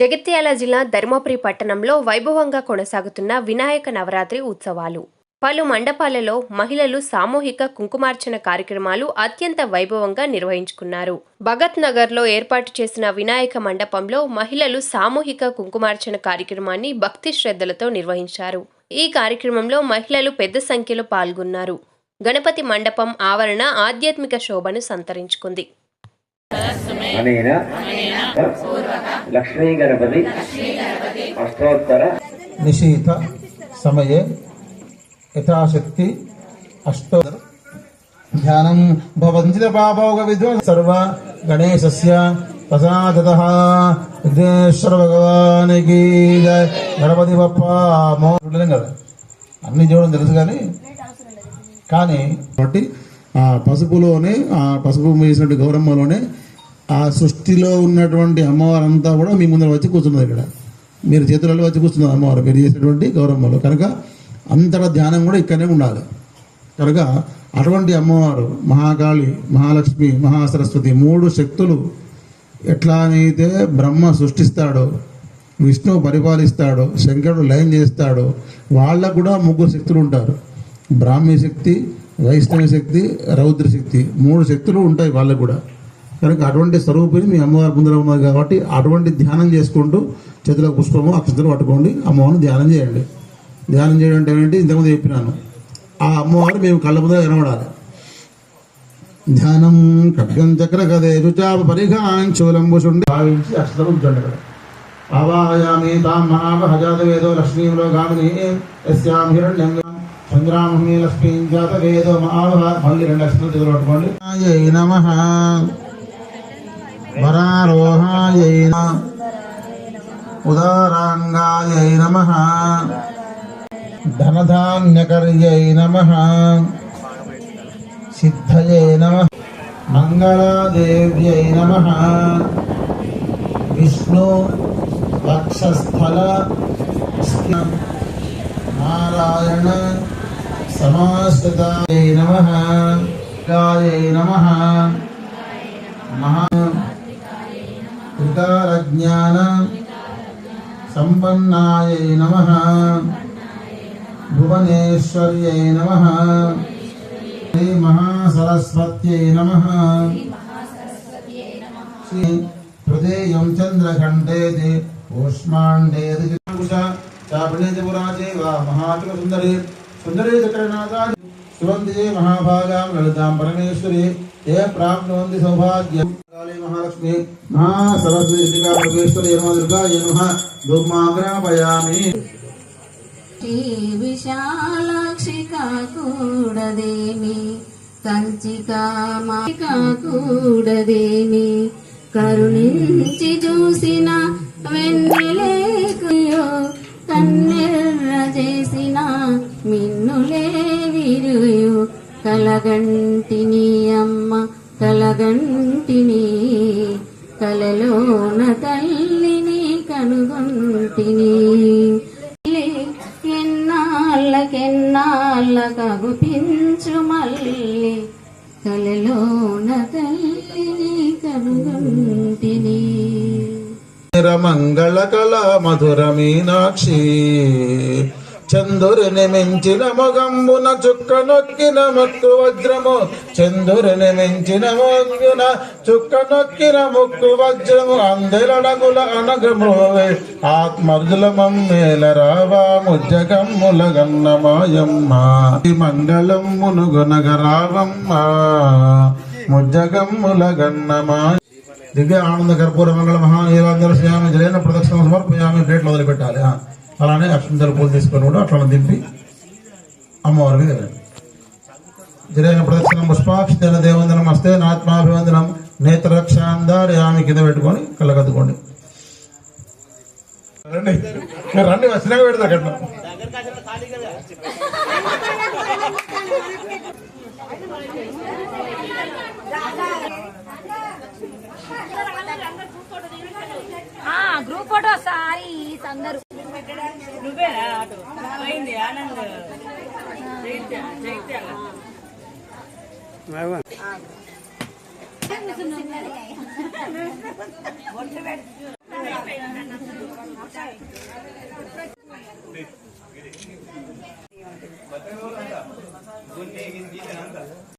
జగిత్యాల జిల్లా ధర్మపురి పట్టణంలో వైభవంగా కొనసాగుతున్న వినాయక నవరాత్రి ఉత్సవాలు. పలు మండపాలలో మహిళలు సామూహిక కుంకుమార్చన కార్యక్రమాలు అత్యంత వైభవంగా నిర్వహించుకున్నారు. భగత్ నగర్లో ఏర్పాటు చేసిన వినాయక మండపంలో మహిళలు సామూహిక కుంకుమార్చన కార్యక్రమాన్ని భక్తి శ్రద్ధలతో నిర్వహించారు. ఈ కార్యక్రమంలో మహిళలు పెద్ద సంఖ్యలో పాల్గొన్నారు. గణపతి మండపం ఆవరణ ఆధ్యాత్మిక శోభను సంతరించుకుంది. లక్ష్మీ గణపతి అష్టోత్తర నిశీత సమయే యథాశక్తి అష్టోత్తర ధ్యానం భవంతి పాపౌగ విద్వ సర్వ గణేశస్య ప్రసాదతః విఘ్నేశ్వర భగవానికి జయ. గణపతి బప్పా మోడలేం కదా, అన్ని చూడడం తెలుసు కానీ కాబట్టి ఆ పసుపులోనే, ఆ పసుపు వేసినట్టు గౌరమ్మలోనే ఆ సృష్టిలో ఉన్నటువంటి అమ్మవారంతా కూడా మీ ముందర వచ్చి కూర్చున్నది. ఇక్కడ మీరు చేతులలో వచ్చి కూర్చున్నారు అమ్మవారు, మీరు చేసినటువంటి గౌరమ్మలో. కనుక అంతటా ధ్యానం కూడా ఇక్కడనే ఉండాలి. కనుక అటువంటి అమ్మవారు మహాకాళి, మహాలక్ష్మి, మహాసరస్వతి మూడు శక్తులు ఎట్లా అయితే బ్రహ్మ సృష్టిస్తాడో, విష్ణువు పరిపాలిస్తాడో, శంకరుడు లయం చేస్తాడో, వాళ్ళకు కూడా ముగ్గురు శక్తులు ఉంటారు. బ్రాహ్మీ శక్తి, వైష్ణవి శక్తి, రౌద్ర శక్తి, మూడు శక్తులు ఉంటాయి వాళ్ళకు కూడా. కనుక అటువంటి స్వరూపిణి మీ అమ్మవారి ముందర ఉన్నది కాబట్టి అటువంటి ధ్యానం చేసుకుంటూ చేతిలో పుష్పము అక్షతలు పట్టుకోండి, అమ్మవారిని ధ్యానం చేయండి. ధ్యానం చేయడం అంటే ఏంటి, ఇంతకుముందు చెప్పినాను. ఆ అమ్మవారు మేము కళ్ళ ముందర కనబడాలి. ధ్యానం ఖడ్గం చక్ర కదే రుచాప పరిఘాంచూలంబుషుండి భావించి అక్షతలు ఉంచండి. అక్కడ ఆవాహయామి తాం మహాభజాత వేదో లక్ష్మీంలో గామిని యస్యాం హిరణ్యం సంగ్రామీ లక్ష్మీం జాత వేదో మహాభ. మళ్ళీ రెండు అక్షతలు చేతులు పట్టుకోండి. నమః వరారోహాయై ఉదారాంగాయై నమః ధనధాన్యకర్యై నమః సిద్ధయై నమః మంగళాదేవ్యై నమః విష్ణు వక్షస్థల నారాయణ సమాశ్రితాయై నమః గాయై నమః మహా త్రికారజ్ఞాన సంపన్నాయై నమః భువనేశ్వర్యై నమః శ్రీ మహాసరస్వత్యై నమః శ్రీ హృదయం చంద్రఖండేతి ఊష్మాండేతి చాపణేతి పురాజైవ మహాత్మ సుందరి సుందరీ చక్రనాథాది శివంతి మహాభాగాం లలితాం పరమేశ్వరి ఏ ప్రాప్నువంతి సౌభాగ్యం. కాళీ మహాలక్ష్మి మహాసరస్వతి పరమేశ్వరి దుర్గా నమః ధూమాగ్రాపయామి. విశాలాక్షి కాకూడదేమి, కంచికామాక్షి కాకూడదేమి, కరుణించి చూసిన వెన్నెలేకుయో, కన్నెర్ర చేసిన మిన్నులే విరుయు, కలగంటిని అమ్మ కలగంటిని, కలలోన తల్లిని కనుగొంటిని. ఎన్నాళ్ళకెన్నాళ్ళకగుపించు మల్లి, కలలోన తల్లిని కనుగొంటిని. మంగళ కళ మధుర మీనాక్షి, చందురుని మించిన మొగంబున చుక్క నొక్కిన ముక్కు వజ్రము, చందురుని మించిన మొగ్గున చుక్క నొక్కిన ముక్కు వజ్రము, అందెలడగుల అనగమోవే ఆత్మర్జుల మమ్మేల రావా ముజ్జగమ్ముల గన్నమాయమ్మ. మంగళం మునుగునగ రావమ్మ ముజ్జగమ్ముల గన్నమా. దివ్య ఆనంద కర్పూర మంగళ మహానీలాంధ్రశ్యామి జలైన ప్రదక్షిణ సమర్పయామి. ప్లేట్లు వదిలిపెట్టాలి. అలానే అక్షంతలు పూలు తీసుకొని కూడా అట్లా దింపి అమ్మవారికి వెళ్ళండి. జరైన ప్రదక్షిణం పుష్పాక్షిణ దేవందనం వస్తే నాత్మాభివందనం నేత్రరక్షాందార్యామి కింద పెట్టుకొని కళ్ళకద్దుకోండి. రండి రండి, వచ్చినాక పెడతా కట్నం. గ్రూప్ ఫోటో సారీ అందరూ నువ్వేనా అయింది ఆనంద్ చైత్య